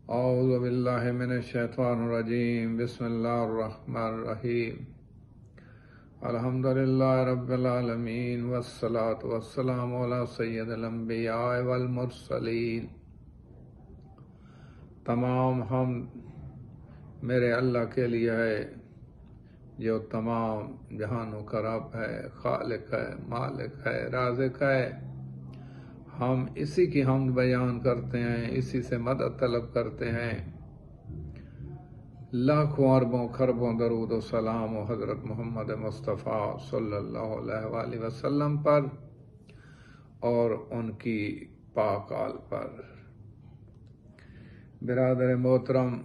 اعوذ باللہ من الشیطان الرجیم بسم اللہ الرحمن الرحیم الحمدللہ رب العالمین والصلاة والسلام علی سید الانبیاء والمرسلین۔ تمام حمد میرے اللہ کے لیے ہے جو تمام جہانوں کا رب ہے، خالق ہے، مالک ہے، رازق ہے۔ ہم اسی کی حمد بیان کرتے ہیں، اسی سے مدد طلب کرتے ہیں۔ لاکھوں اربوں خربوں درود و سلام و حضرت محمد مصطفیٰ صلی اللہ علیہ وآلہ وسلم پر اور ان کی پاک آل پر۔ برادر محترم،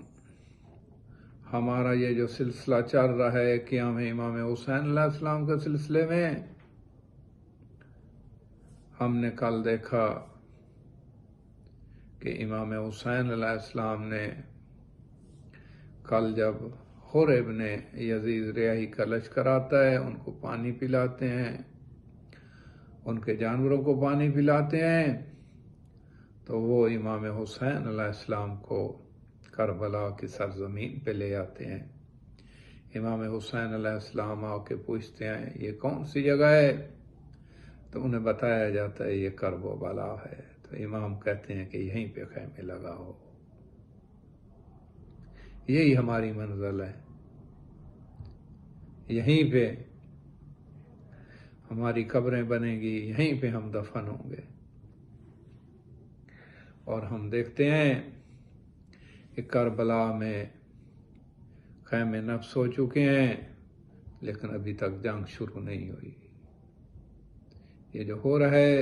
ہمارا یہ جو سلسلہ چل رہا ہے قیام امام حسین علیہ السلام کے سلسلے میں، ہم نے کل دیکھا کہ امام حسین علیہ السلام نے کل جب حر ابن یزید ریاحی کا لشکر آتا ہے، ان کو پانی پلاتے ہیں، ان کے جانوروں کو پانی پلاتے ہیں، تو وہ امام حسین علیہ السلام کو کربلا کی سرزمین پہ لے آتے ہیں۔ امام حسین علیہ السلام آ کے پوچھتے ہیں یہ کون سی جگہ ہے؟ تو انہیں بتایا جاتا ہے یہ کرب و بلا ہے۔ تو امام کہتے ہیں کہ یہیں پہ خیمے لگاؤ، یہی ہماری منزل ہے، یہیں پہ ہماری قبریں بنیں گی، یہیں پہ ہم دفن ہوں گے۔ اور ہم دیکھتے ہیں کہ کربلا میں خیمے نفس ہو چکے ہیں، لیکن ابھی تک جنگ شروع نہیں ہوئی۔ یہ جو ہو رہا ہے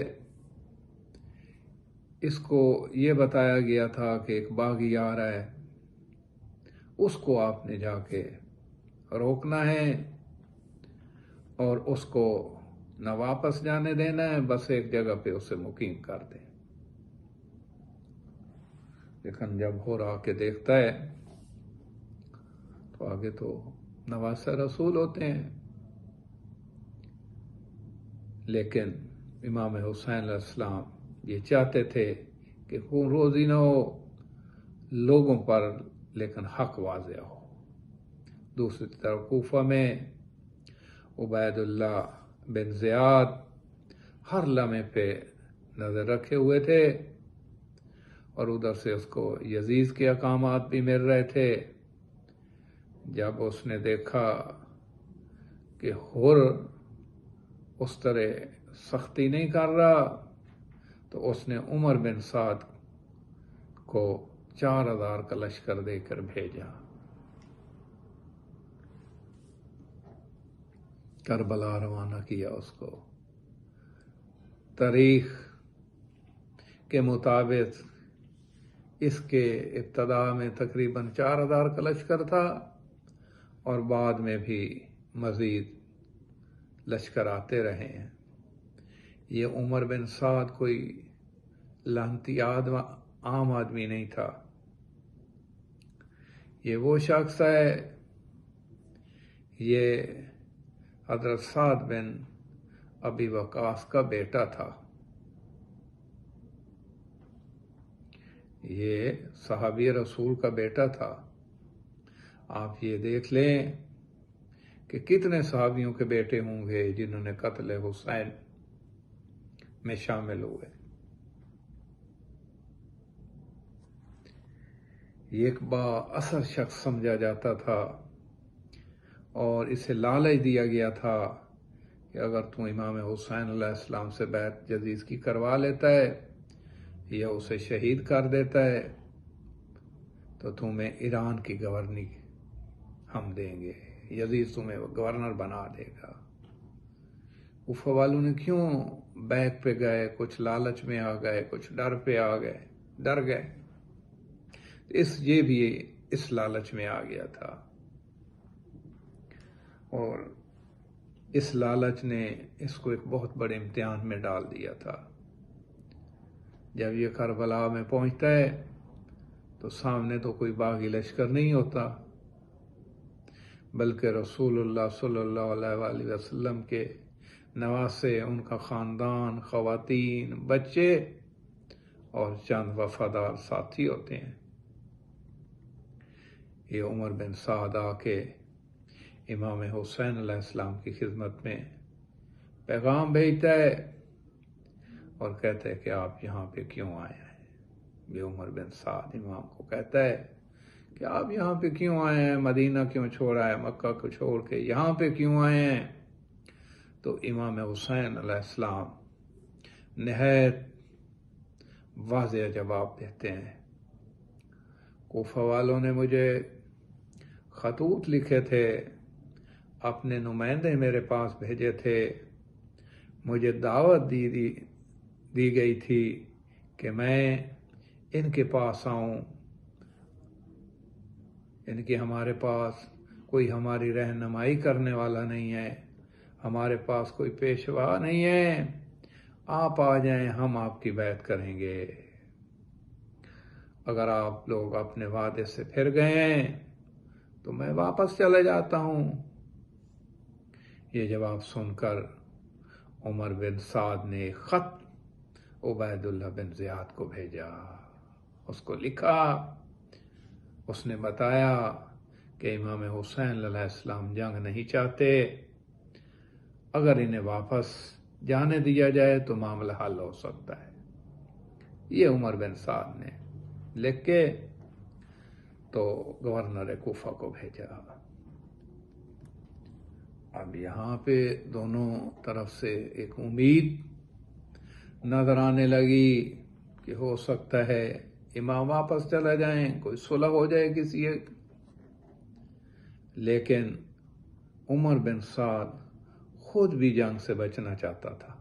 اس کو یہ بتایا گیا تھا کہ ایک باغی آ رہا ہے، اس کو آپ نے جا کے روکنا ہے اور اس کو نہ واپس جانے دینا ہے، بس ایک جگہ پہ اسے مقیم کر دیں۔ لیکن جب ہو رہا کے دیکھتا ہے تو آگے تو نواسہ رسول ہوتے ہیں، لیکن امام حسین علیہ السلام یہ چاہتے تھے کہ خون روزی نہ ہو لوگوں پر، لیکن حق واضح ہو۔ دوسری طرف کوفہ میں عبید اللہ بن زیاد ہر لمحے پہ نظر رکھے ہوئے تھے، اور ادھر سے اس کو یزید کے احکامات بھی مل رہے تھے۔ جب اس نے دیکھا کہ حر اس طرح سختی نہیں کر رہا، تو اس نے عمر بن سعد کو 4000 کا لشکر دے کر بھیجا، کربلا روانہ کیا اس کو۔ تاریخ کے مطابق اس کے ابتدا میں تقریباً 4000 کا لشکر تھا، اور بعد میں بھی مزید لشکر آتے رہے ہیں۔ یہ عمر بن سعد کوئی لعنتی عام آدمی نہیں تھا، یہ وہ شخص ہے، یہ حضرت سعد بن ابی وقاص کا بیٹا تھا۔ یہ صحابی رسول کا بیٹا تھا۔ آپ یہ دیکھ لیں کہ کتنے صحابیوں کے بیٹے ہوں گے جنہوں نے قتل حسین میں شامل ہوئے۔ یہ ایک بااثر شخص سمجھا جاتا تھا، اور اسے لالچ دیا گیا تھا کہ اگر تم امام حسین علیہ السلام سے بیعت جزیز کی کروا لیتا ہے یا اسے شہید کر دیتا ہے تو تمہیں ایران کی گورنی ہم دیں گے، یزید تمہیں گورنر بنا دے گا۔ کوفہ والوں نے کیوں بیک پہ گئے؟ کچھ لالچ میں آ گئے، کچھ ڈر پہ آ گئے، ڈر گئے۔ یہ بھی اس لالچ میں آ گیا تھا، اور اس لالچ نے اس کو ایک بہت بڑے امتحان میں ڈال دیا تھا۔ جب یہ کربلا میں پہنچتا ہے تو سامنے تو کوئی باغی لشکر نہیں ہوتا، بلکہ رسول اللہ صلی اللہ علیہ وآلہ وسلم کے نواسے، ان کا خاندان، خواتین، بچے اور چند وفادار ساتھی ہوتے ہیں۔ یہ عمر بن سعد آ کے امام حسین علیہ السلام کی خدمت میں پیغام بھیجتا ہے اور کہتا ہے کہ آپ یہاں پہ کیوں آئے ہیں؟ یہ عمر بن سعد امام کو کہتا ہے کہ آپ یہاں پہ کیوں آئے ہیں، مدینہ کیوں چھوڑا ہے، مکہ کو چھوڑ کے یہاں پہ کیوں آئے ہیں؟ تو امام حسین علیہ السلام نہایت واضح جواب دیتے ہیں، کوفہ والوں نے مجھے خطوط لکھے تھے، اپنے نمائندے میرے پاس بھیجے تھے، مجھے دعوت دی گئی تھی کہ میں ان کے پاس آؤں، ان کی ہمارے پاس کوئی ہماری رہنمائی کرنے والا نہیں ہے، ہمارے پاس کوئی پیشوا نہیں ہے، آپ آ جائیں، ہم آپ کی بیعت کریں گے، اگر آپ لوگ اپنے وعدے سے پھر گئے ہیں تو میں واپس چلے جاتا ہوں۔ یہ جواب سن کر عمر بن سعد نے خط عبید اللہ بن زیاد کو بھیجا، اس کو لکھا، اس نے بتایا کہ امام حسین علیہ السلام جنگ نہیں چاہتے، اگر انہیں واپس جانے دیا جائے تو معاملہ حل ہو سکتا ہے۔ یہ عمر بن سعد نے لکھ کے تو گورنر کوفہ کو بھیجا۔ اب یہاں پہ دونوں طرف سے ایک امید نظر آنے لگی کہ ہو سکتا ہے امام واپس چلا جائیں، کوئی صلح ہو جائے کسی ایک، لیکن عمر بن سعد خود بھی جنگ سے بچنا چاہتا تھا،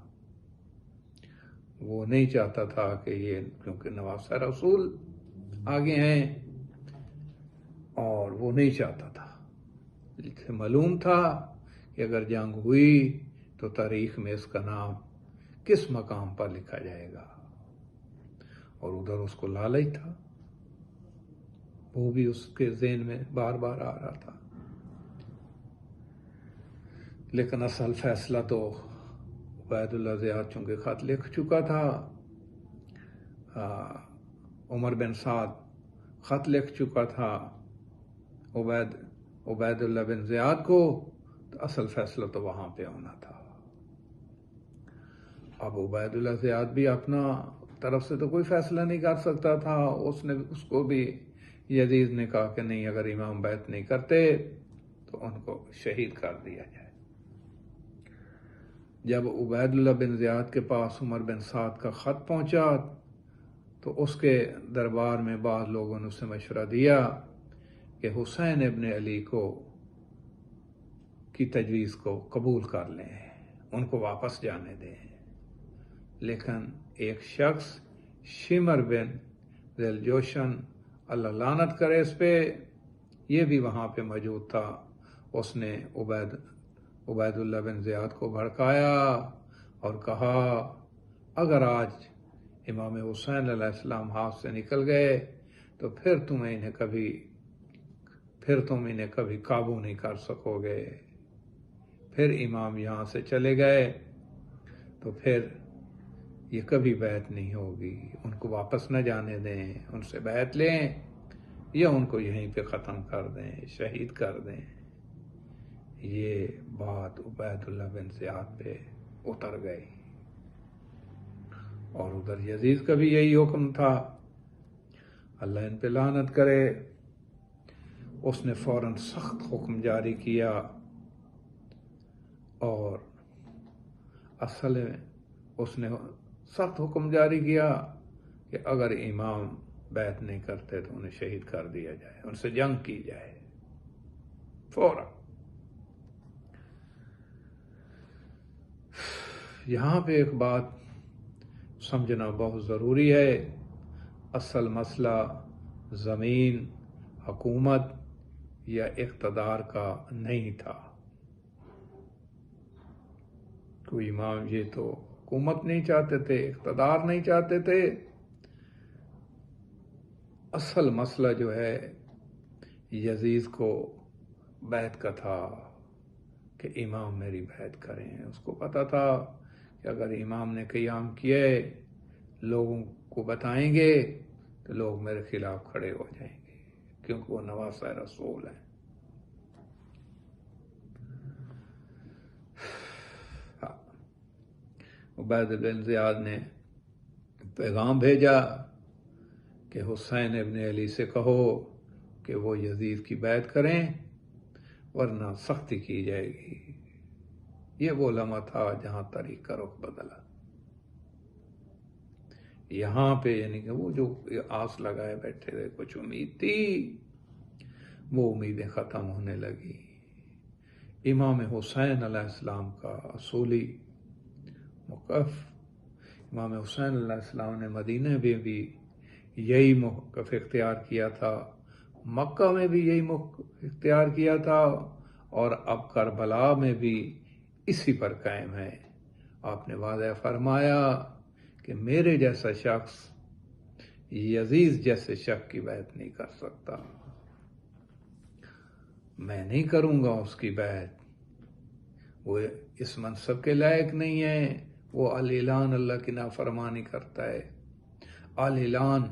وہ نہیں چاہتا تھا کہ یہ، کیونکہ نواسہ رسول آگے ہیں اور وہ نہیں چاہتا تھا، اسے معلوم تھا کہ اگر جنگ ہوئی تو تاریخ میں اس کا نام کس مقام پر لکھا جائے گا، اور ادھر اس کو لالچ تھا، وہ بھی اس کے ذہن میں بار بار آ رہا تھا، لیکن اصل فیصلہ تو عبید اللہ زیاد چونکہ خط لکھ چکا تھا، عمر بن سعد خط لکھ چکا تھا عبید اللہ بن زیاد کو، تو اصل فیصلہ تو وہاں پہ ہونا تھا۔ اب عبید اللہ زیاد بھی اپنا طرف سے تو کوئی فیصلہ نہیں کر سکتا تھا، اس کو بھی یزید نے کہا کہ نہیں، اگر امام بیعت نہیں کرتے تو ان کو شہید کر دیا جائے۔ جب عبید اللہ بن زیاد کے پاس عمر بن سعد کا خط پہنچا تو اس کے دربار میں بعض لوگوں نے اسے مشورہ دیا کہ حسین ابن علی کی تجویز کو قبول کر لیں، ان کو واپس جانے دیں، لیکن ایک شخص شمر بن ذیل جوشن، اللہ لعنت کرے اس پہ، یہ بھی وہاں پہ موجود تھا، اس نے عبید اللہ بن زیاد کو بھڑکایا اور کہا اگر آج امام حسین علیہ السلام ہاتھ سے نکل گئے تو پھر تم انہیں کبھی قابو نہیں کر سکو گے، پھر امام یہاں سے چلے گئے تو پھر یہ کبھی بیعت نہیں ہوگی، ان کو واپس نہ جانے دیں، ان سے بیعت لیں یا ان کو یہیں پہ ختم کر دیں، شہید کر دیں۔ یہ بات عبید اللہ بن زیاد پہ اتر گئی، اور ادھر یزید کا بھی یہی حکم تھا، اللہ ان پہ لعنت کرے، اس نے فوراً سخت حکم جاری کیا، اور اصل میں اس نے سخت حکم جاری کیا کہ اگر امام بیعت نہیں کرتے تو انہیں شہید کر دیا جائے، ان سے جنگ کی جائے فوراً۔ یہاں پہ ایک بات سمجھنا بہت ضروری ہے، اصل مسئلہ زمین، حکومت یا اقتدار کا نہیں تھا، کوئی امام یہ تو حکومت نہیں چاہتے تھے، اقتدار نہیں چاہتے تھے، اصل مسئلہ جو ہے یزید کو بیعت کا تھا کہ امام میری بیعت کریں، اس کو پتا تھا کہ اگر امام نے قیام کیے، لوگوں کو بتائیں گے تو لوگ میرے خلاف کھڑے ہو جائیں گے، کیونکہ وہ نواسہ رسول ہیں۔ عبید بن زیاد نے پیغام بھیجا کہ حسین ابن علی سے کہو کہ وہ یزید کی بیعت کریں ورنہ سختی کی جائے گی۔ یہ وہ لمحہ تھا جہاں طریق کا رخ بدلا۔ یہاں پہ یعنی کہ وہ جو آس لگائے بیٹھے تھے، کچھ امید تھی، وہ امیدیں ختم ہونے لگی۔ امام حسین علیہ السلام کا اصولی موقف، امام حسین علیہ السلام نے مدینہ میں بھی یہی موقف اختیار کیا تھا، مکہ میں بھی یہی موقف اختیار کیا تھا، اور اب کربلا میں بھی اسی پر قائم ہے۔ آپ نے واضح فرمایا کہ میرے جیسا شخص یزید جیسے شخص کی بیعت نہیں کر سکتا، میں نہیں کروں گا اس کی بیعت، وہ اس منصب کے لائق نہیں ہے، وہ الاعلان اللہ کی نافرمانی کرتا ہے، الاعلان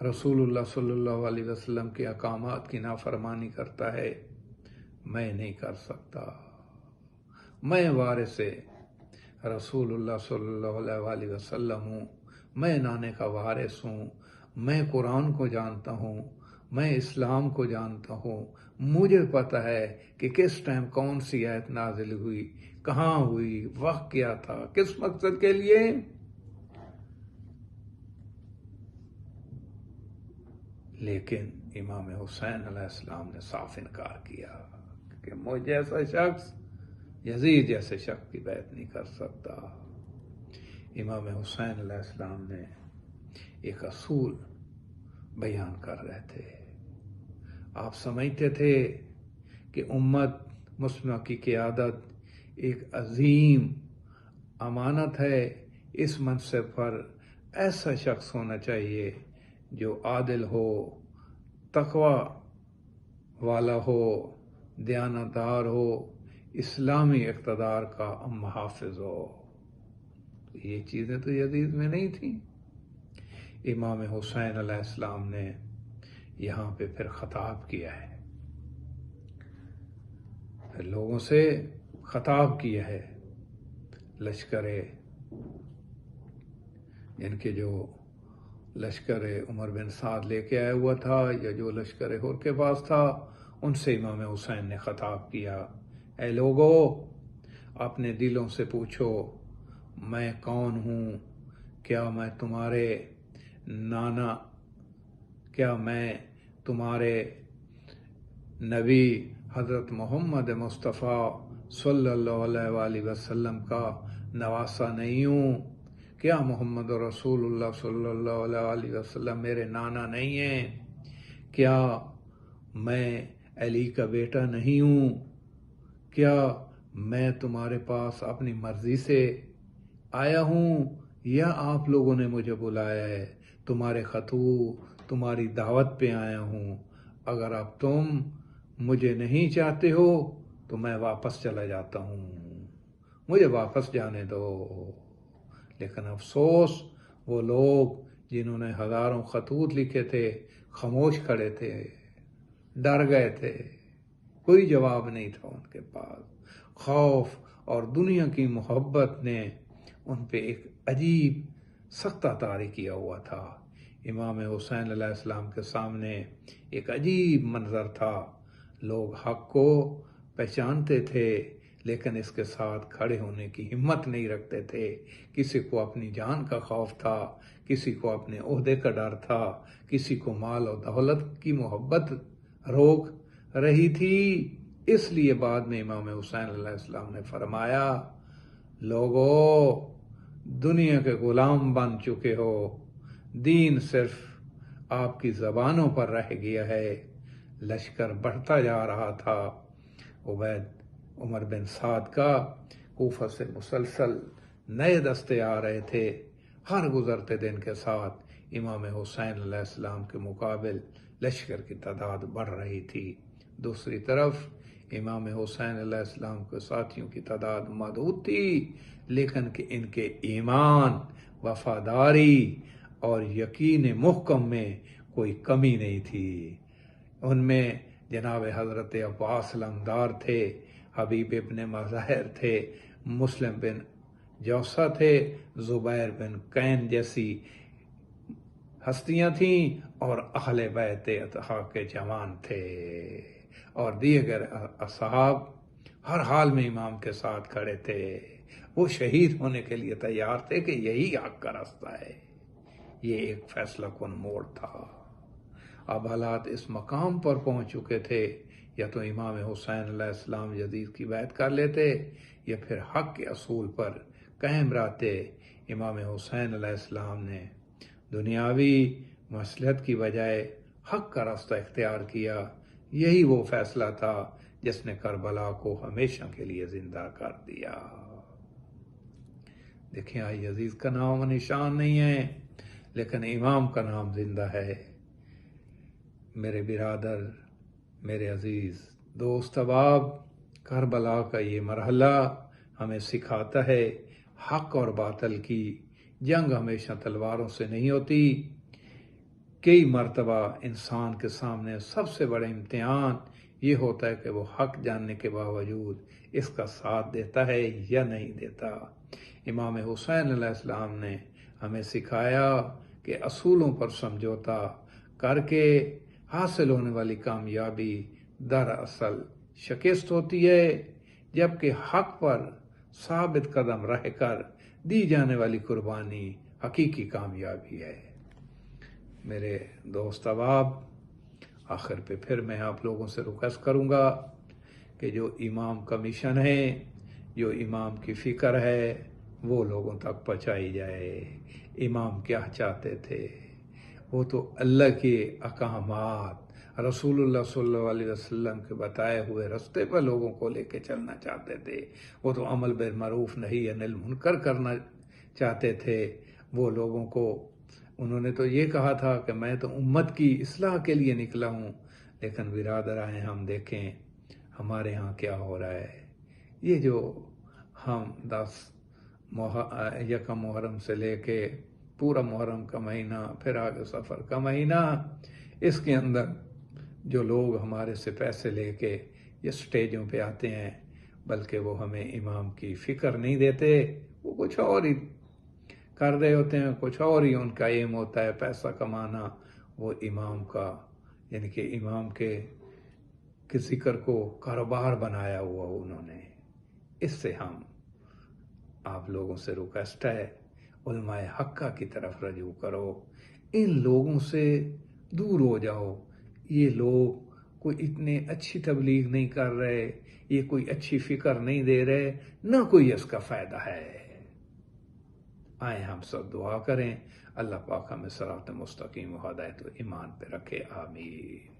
رسول اللہ صلی اللہ علیہ وسلم کے احکامات کی نافرمانی کرتا ہے، میں نہیں کر سکتا۔ میں وارث رسول اللہ صلی اللہ علیہ وسلم ہوں، میں نانے کا وارث ہوں، میں قرآن کو جانتا ہوں، میں اسلام کو جانتا ہوں، مجھے پتہ ہے کہ کس ٹائم کون سی آیت نازل ہوئی، کہاں ہوئی، وقت کیا تھا، کس مقصد کے لیے۔ لیکن امام حسین علیہ السلام نے صاف انکار کیا کہ مجھ جیسا شخص یزید جیسے شخص کی بیعت نہیں کر سکتا۔ امام حسین علیہ السلام نے ایک اصول بیان کر رہے تھے۔ آپ سمجھتے تھے کہ امت مسلمہ کی قیادت ایک عظیم امانت ہے، اس منصب پر ایسا شخص ہونا چاہیے جو عادل ہو، تقوی والا ہو، دیانتدار ہو، اسلامی اقتدار کا محافظ ہو۔ یہ چیزیں تو یزید میں نہیں تھیں۔ امام حسین علیہ السلام نے یہاں پہ پھر خطاب کیا ہے، پھر لوگوں سے خطاب کیا ہے، لشکر جن کے جو لشکر عمر بن سعد لے کے آیا ہوا تھا یا جو لشکر ہور کے پاس تھا، ان سے امام حسین نے خطاب کیا، اے لوگو، اپنے دلوں سے پوچھو میں کون ہوں، کیا میں تمہارے نانا، کیا میں تمہارے نبی حضرت محمد مصطفیٰ صلی اللہ علیہ وآلہ وسلم کا نواسہ نہیں ہوں؟ کیا محمد رسول اللہ صلی اللہ علیہ وآلہ وسلم میرے نانا نہیں ہیں؟ کیا میں علی کا بیٹا نہیں ہوں؟ کیا میں تمہارے پاس اپنی مرضی سے آیا ہوں یا آپ لوگوں نے مجھے بلایا ہے؟ تمہارے خطوط، تمہاری دعوت پہ آیا ہوں۔ اگر اب تم مجھے نہیں چاہتے ہو تو میں واپس چلا جاتا ہوں، مجھے واپس جانے دو۔ لیکن افسوس، وہ لوگ جنہوں نے ہزاروں خطوط لکھے تھے خاموش کھڑے تھے، ڈر گئے تھے، کوئی جواب نہیں تھا ان کے پاس۔ خوف اور دنیا کی محبت نے ان پہ ایک عجیب سختہ طاری کیا ہوا تھا۔ امام حسین علیہ السلام کے سامنے ایک عجیب منظر تھا، لوگ حق کو پہچانتے تھے لیکن اس کے ساتھ کھڑے ہونے کی ہمت نہیں رکھتے تھے۔ کسی کو اپنی جان کا خوف تھا، کسی کو اپنے عہدے کا ڈر تھا، کسی کو مال و دولت کی محبت روک رہی تھی۔ اس لیے بعد میں امام حسین علیہ السلام نے فرمایا، لوگو، دنیا کے غلام بن چکے ہو، دین صرف آپ کی زبانوں پر رہ گیا ہے۔ لشکر بڑھتا جا رہا تھا، عمر بن سعد کا کوفہ سے مسلسل نئے دستے آ رہے تھے، ہر گزرتے دن کے ساتھ امام حسین علیہ السلام کے مقابل لشکر کی تعداد بڑھ رہی تھی۔ دوسری طرف امام حسین علیہ السلام کے ساتھیوں کی تعداد محدود تھی، لیکن کہ ان کے ایمان، وفاداری اور یقین محکم میں کوئی کمی نہیں تھی۔ ان میں جناب حضرت عباس علمدار تھے، حبیب ابن مظاہر تھے، مسلم بن جوسہ تھے، زبیر بن قین جیسی ہستیاں تھیں، اور اہل بیت اطہار کے جوان تھے، اور دیگر اصحاب ہر حال میں امام کے ساتھ کھڑے تھے۔ وہ شہید ہونے کے لیے تیار تھے کہ یہی حق کا راستہ ہے۔ یہ ایک فیصلہ کن موڑ تھا۔ اب حالات اس مقام پر پہنچ چکے تھے، یا تو امام حسین علیہ السلام یزید کی بیعت کر لیتے یا پھر حق کے اصول پر قائم رہتے۔ امام حسین علیہ السلام نے دنیاوی مصلحت کی بجائے حق کا راستہ اختیار کیا۔ یہی وہ فیصلہ تھا جس نے کربلا کو ہمیشہ کے لیے زندہ کر دیا۔ دیکھیں، یزید کا نام و نشان نہیں ہے، لیکن امام کا نام زندہ ہے۔ میرے برادر، میرے عزیز دوست احباب، کربلا کا یہ مرحلہ ہمیں سکھاتا ہے حق اور باطل کی جنگ ہمیشہ تلواروں سے نہیں ہوتی۔ کئی مرتبہ انسان کے سامنے سب سے بڑا امتحان یہ ہوتا ہے کہ وہ حق جاننے کے باوجود اس کا ساتھ دیتا ہے یا نہیں دیتا۔ امام حسین علیہ السلام نے ہمیں سکھایا کہ اصولوں پر سمجھوتا کر کے حاصل ہونے والی کامیابی دراصل شکست ہوتی ہے، جبکہ حق پر ثابت قدم رہ کر دی جانے والی قربانی حقیقی کامیابی ہے۔ میرے دوست احباب، آخر پہ پھر میں آپ لوگوں سے ریکویسٹ کروں گا کہ جو امام کا مشن ہے، جو امام کی فکر ہے، وہ لوگوں تک پہنچائی جائے۔ امام کیا چاہتے تھے؟ وہ تو اللہ کے احکامات، رسول اللہ صلی اللہ علیہ وسلم کے بتائے ہوئے راستے پر لوگوں کو لے کے چلنا چاہتے تھے۔ وہ تو عمل بالمعروف نہی عن المنکر کرنا چاہتے تھے۔ وہ لوگوں کو انہوں نے تو یہ کہا تھا کہ میں تو امت کی اصلاح کے لیے نکلا ہوں، لیکن برادر آئے ہم دیکھیں ہمارے ہاں کیا ہو رہا ہے۔ یہ جو ہم 1 محرم سے لے کے پورا محرم کا مہینہ، پھر آگے سفر کا مہینہ، اس کے اندر جو لوگ ہمارے سے پیسے لے کے یہ سٹیجوں پہ آتے ہیں، بلکہ وہ ہمیں امام کی فکر نہیں دیتے، وہ کچھ اور ہی کر رہے ہوتے ہیں، کچھ اور ہی ان کا ایم ہوتا ہے پیسہ کمانا۔ وہ امام کا، یعنی کہ امام کے ذکر کو کاروبار بنایا ہوا انہوں نے۔ اس سے ہم آپ لوگوں سے ریکویسٹ ہے، علماء حقہ کی طرف رجوع کرو، ان لوگوں سے دور ہو جاؤ۔ یہ لوگ کوئی اتنے اچھی تبلیغ نہیں کر رہے، یہ کوئی اچھی فکر نہیں دے رہے، نہ کوئی اس کا فائدہ ہے۔ آئیں ہم سب دعا کریں، اللہ پاک ہمیں صراط مستقیم و ہدایت و ایمان پہ رکھے، آمین۔